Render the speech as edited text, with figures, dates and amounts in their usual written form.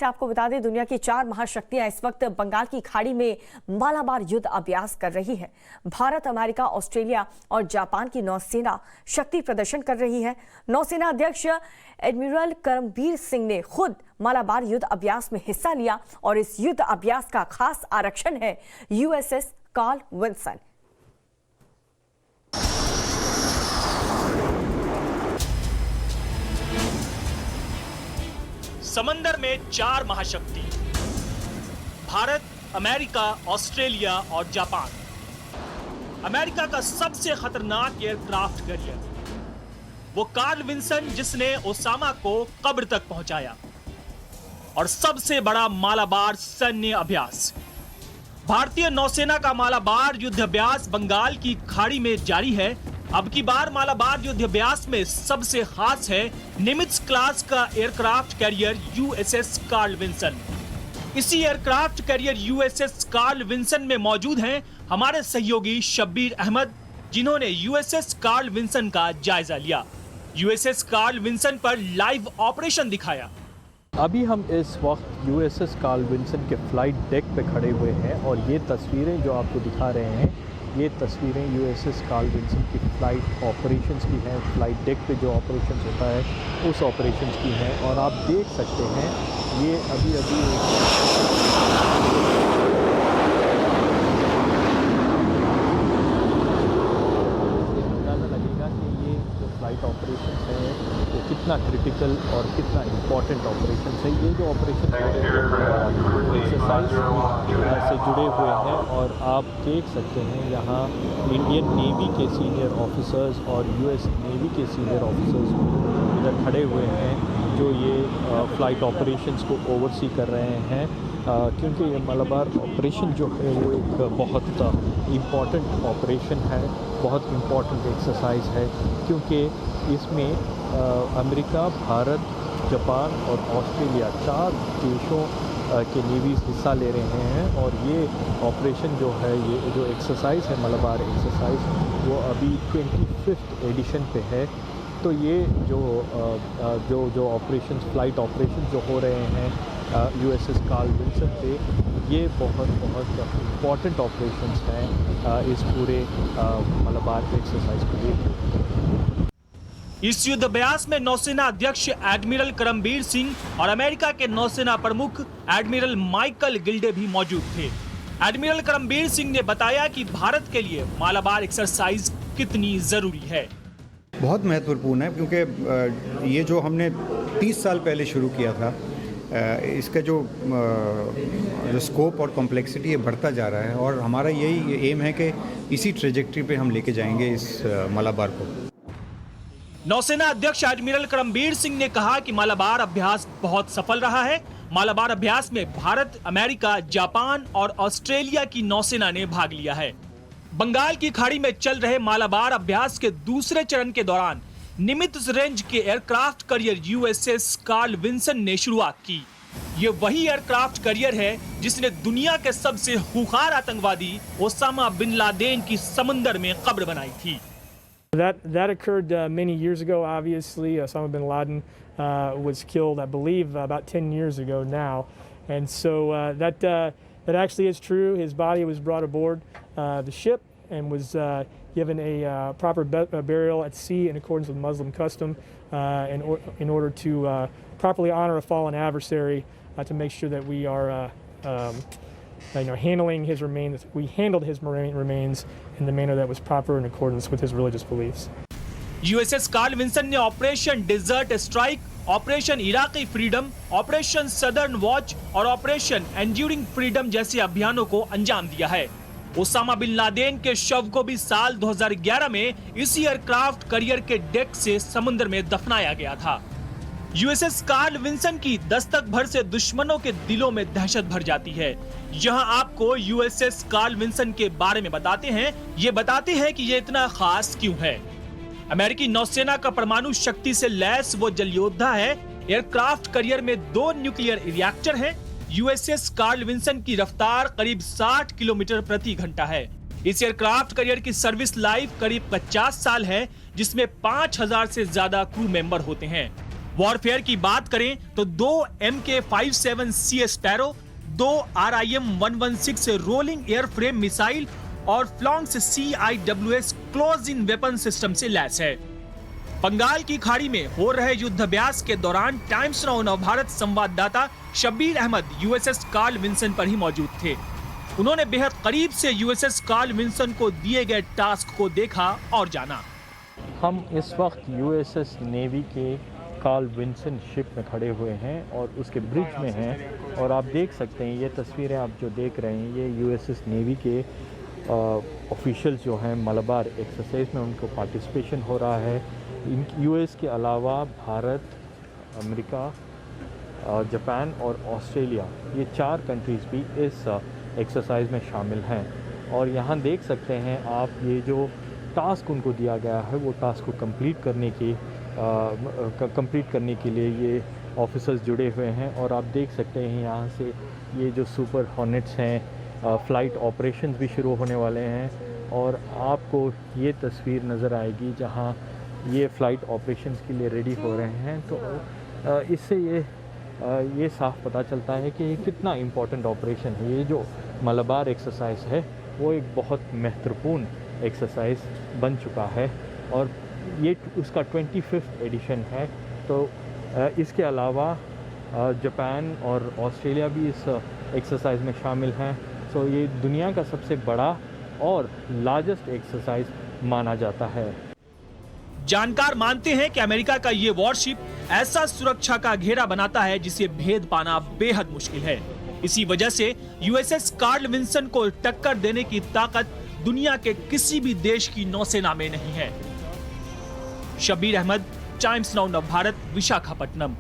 से आपको बता दें, दुनिया की 4 महाशक्तियां इस वक्त बंगाल की खाड़ी में मालाबार युद्ध अभ्यास कर रही है। भारत, अमेरिका, ऑस्ट्रेलिया और जापान की नौसेना शक्ति प्रदर्शन कर रही है। नौसेना अध्यक्ष एडमिरल करमबीर सिंह ने खुद मालाबार युद्ध अभ्यास में हिस्सा लिया और इस युद्ध अभ्यास का खास आरक्षण है यूएसएस कार्ल विल्सन। समंदर में 4 महाशक्ति, भारत, अमेरिका, ऑस्ट्रेलिया और जापान। अमेरिका का सबसे खतरनाक एयरक्राफ्ट कैरियर वो कार्ल विल्सन, जिसने ओसामा को कब्र तक पहुंचाया, और सबसे बड़ा मालाबार सैन्य अभ्यास। भारतीय नौसेना का मालाबार युद्ध अभ्यास बंगाल की खाड़ी में जारी है। अब की बार मालाबार युद्ध अभ्यास में सबसे खास है निमित्ज क्लास का aircraft carrier USS Carl Wilson. इसी aircraft carrier USS Carl Wilson में मौजूद हैं हमारे सहयोगी शब्बीर अहमद, जिन्होंने यूएसएस कार्ल विल्सन का जायजा लिया, यूएसएस कार्ल विल्सन पर लाइव ऑपरेशन दिखाया। अभी हम इस वक्त यूएसएस कार्ल विल्सन के फ्लाइट डेक पे खड़े हुए हैं और ये तस्वीरें जो आपको दिखा रहे हैं, ये तस्वीरें यूएसएस कार्ल विल्सन की फ़्लाइट ऑपरेशंस की हैं। फ्लाइट डेक पे जो ऑपरेशंस होता है उस ऑपरेशंस की हैं, और आप देख सकते हैं ये अभी अंदाज़ा लगेगा कि ये जो फ्लाइट ऑपरेशंस हैं वो कितना क्रिटिकल और कितना इम्पॉर्टेंट ऑपरेशंस है। ये जो ऑपरेशन एक्सरसाइज से जुड़े हुए हैं, और आप देख सकते हैं यहाँ इंडियन नेवी के सीनियर ऑफिसर्स और यूएस नेवी के सीनियर ऑफिसर्स इधर खड़े हुए हैं, जो ये फ़्लाइट ऑपरेशंस को ओवरसी कर रहे हैं, क्योंकि ये मालाबार ऑपरेशन जो है वो एक बहुत इम्पॉर्टेंट ऑपरेशन है, बहुत इम्पॉर्टेंट एक्सरसाइज है, क्योंकि इसमें अमेरिका, भारत, जापान और ऑस्ट्रेलिया 4 देशों के नेवीज़ हिस्सा ले रहे हैं। और ये ऑपरेशन जो है, ये जो एक्सरसाइज है मालाबार एक्सरसाइज, वो अभी 25th एडिशन पे है। तो ये जो ऑपरेशंस, फ्लाइट ऑपरेशन जो हो रहे हैं यूएसएस कार्ल विल्सन पे, ये बहुत इम्पॉर्टेंट ऑपरेशंस हैं इस पूरे मालाबार एक्सरसाइज के लिए। इस युद्ध अभ्यास में नौसेना अध्यक्ष एडमिरल करमबीर सिंह और अमेरिका के नौसेना प्रमुख एडमिरल माइकल गिल्डे भी मौजूद थे। एडमिरल करमबीर सिंह ने बताया कि भारत के लिए मालाबार एक्सरसाइज कितनी जरूरी है। बहुत महत्वपूर्ण है, क्योंकि ये जो हमने 30 साल पहले शुरू किया था, इसका जो स्कोप और कॉम्प्लेक्सिटी है बढ़ता जा रहा है, और हमारा यही एम है कि इसी ट्रेजेक्टरी पे हम लेके जाएंगे इस मालाबार को। नौसेना अध्यक्ष एडमिरल करमबीर सिंह ने कहा कि मालाबार अभ्यास बहुत सफल रहा है। मालाबार अभ्यास में भारत, अमेरिका, जापान और ऑस्ट्रेलिया की नौसेना ने भाग लिया है। बंगाल की खाड़ी में चल रहे मालाबार अभ्यास के दूसरे चरण के दौरान निमित्ज रेंज के aircraft carrier USS Carl Wilson ने शुरुआत की। ये वही एयरक्राफ्ट कैरियर है जिसने दुनिया के सबसे खूंखार आतंकवादी ओसामा बिन लादेन की समंदर में कब्र बनाई थी। That occurred many years ago. Obviously, Osama bin Laden was killed, I believe, about 10 years ago now, and so that actually is true. His body was brought aboard the ship and was given a proper burial at sea in accordance with Muslim custom, in order to properly honor a fallen adversary, to make sure that we are handling his remains. We handled his remains in the manner that was proper in accordance with his religious beliefs. USS Carl Wilson ने operation desert strike, operation Iraqi freedom, operation southern watch और operation enduring freedom जैसे अभियानों को अंजाम दिया है। Osama bin Laden के शव को भी साल 2011 में इसी एयरक्राफ्ट कैरियर के डेक से समुद्र में दफनाया गया था। यूएसएस कार्ल विल्सन की दस्तक भर से दुश्मनों के दिलों में दहशत भर जाती है। यहाँ आपको यूएसएस कार्ल विल्सन के बारे में बताते हैं। ये बताते हैं कि ये इतना खास क्यों है। अमेरिकी नौसेना का परमाणु शक्ति से लैस वो जल योद्धा है। एयरक्राफ्ट कैरियर में 2 न्यूक्लियर रिएक्टर हैं। यूएसएस कार्ल विल्सन की रफ्तार करीब 60 किलोमीटर प्रति घंटा है। इस एयरक्राफ्ट कैरियर की सर्विस लाइफ करीब 50 साल है, जिसमें 5000 से ज्यादा क्रू मेंबर होते हैं। वॉरफेयर की बात करें तो 2 MK-57C sparrow, 2 RIM-116 rolling airframe missile और फ्लॉन्क्स CIWS close in weapon system से लैस है। बंगाल की खाड़ी में हो रहे युद्धाभ्यास के दौरान टाइम्स नाउ नवभारत संवाददाता Shabbir Ahmed USS Carl Vinson पर ही मौजूद थे। उन्होंने बेहद करीब से USS कार्ल विंसन को दिए गए टास्क को देखा और जाना। हम इस वक्त USS नेवी के कार्ल विंसन शिप में खड़े हुए हैं और उसके ब्रिज में हैं और आप देख सकते हैं ये तस्वीरें आप जो देख रहे हैं ये USS नेवी के ऑफिशियल्स जो हैं मलाबार एक्सरसाइज में उनको पार्टिसिपेशन हो रहा है। इन US के अलावा भारत, अमेरिका, जापान और ऑस्ट्रेलिया ये 4 कंट्रीज़ भी इस एक्सरसाइज में शामिल हैं और यहाँ देख सकते हैं आप ये जो टास्क उनको दिया गया है वो टास्क को कंप्लीट करने के लिए ये ऑफिसर्स जुड़े हुए हैं और आप देख सकते हैं यहाँ से ये जो सुपर हॉर्नेट्स हैं फ़्लाइट ऑपरेशंस भी शुरू होने वाले हैं और आपको ये तस्वीर नज़र आएगी जहाँ ये फ़्लाइट ऑपरेशंस के लिए रेडी हो रहे हैं। तो इससे ये साफ पता चलता है कि ये कितना इम्पोर्टेंट ऑपरेशन है। ये जो मलाबार एक्सरसाइज है वो एक बहुत महत्वपूर्ण एक्सरसाइज बन चुका है और ये उसका 25th एडिशन है। तो इसके अलावा जापान और ऑस्ट्रेलिया भी इस एक्सरसाइज में शामिल हैं। तो ये दुनिया का सबसे बड़ा और लार्जेस्ट एक्सरसाइज माना जाता है। जानकार मानते हैं कि अमेरिका का ये वॉरशिप ऐसा सुरक्षा का घेरा बनाता है जिसे भेद पाना बेहद मुश्किल है। इसी वजह से USS कार्ल विंसन को टक्कर देने की ताकत दुनिया के किसी भी देश की नौसेना में नहीं है। Shabbir Ahmed, Times Now Navbharat, Visakhapatnam.